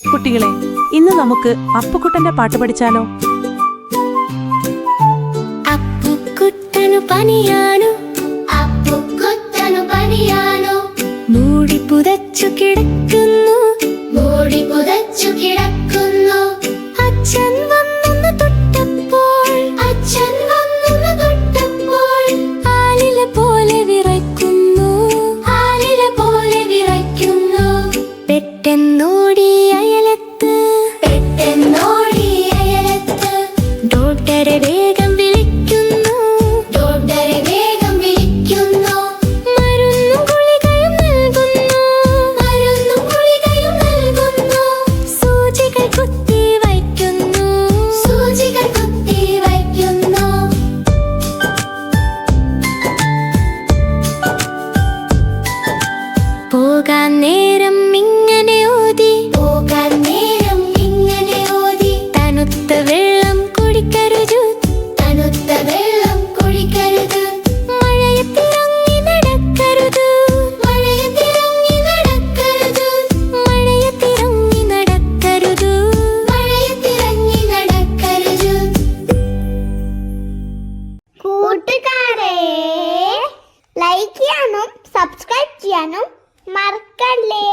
കുട്ടികളെ, ഇന്ന് നമുക്ക് അപ്പുക്കുട്ടന്റെ പാട്ട് പഠിച്ചാലോ? അപ്പുക്കുട്ടനു പനിയാണു, അപ്പുക്കുട്ടനു പനിയാണു. മൂടി പുതച്ചു കിടക്കുന്നു, മൂടി പുതച്ചു കിടക്കുന്നു. അച്ഛൻ വന്നൊന്ന് തൊട്ടപ്പോൾ, അച്ഛൻ വന്നൊന്ന് തൊട്ടപ്പോൾ ആലില പോലെ വിറയ്ക്കുന്നു, ആലില പോലെ വിറയ്ക്കുന്നു. പെട്ടെന്നോടി അയലത്ത്, പെട്ടെന്നോടി അയലത്ത് ഡോക്ടറെ വേഗം വിളിക്കുന്നു, ഡോക്ടറെ വേഗം വിളിക്കുന്നു. മരുന്നും ഗുളികയും നൽകുന്നു, മരുന്നും ഗുളികയും നൽകുന്നു. സൂചികൾ കുത്തി വയ്ക്കുന്നു, സൂചികൾ കുത്തി വയ്ക്കുന്നു. പോകാൻ നേരം ഇങ്ങനെ ഓതി, പോകാൻ നേരം ഇങ്ങനെ ഓതി. തണുത്ത വെള്ളം കുടിക്കരുത്, തണുത്ത വെള്ളം കുടിക്കരുത്. മഴയത്തിറങ്ങി നടക്കരുത്, മഴയത്തിറങ്ങി നടക്കരുത്. മഴയത്തിറങ്ങി നടക്കരുത്, മഴയത്തിറങ്ങി നടക്കരുത്. കൂട്ടുകാരെ, ലൈക്ക് ചെയ്യാനും സബ്സ്ക്രൈബ് ചെയ്യാനും മറക്കല്ലേ.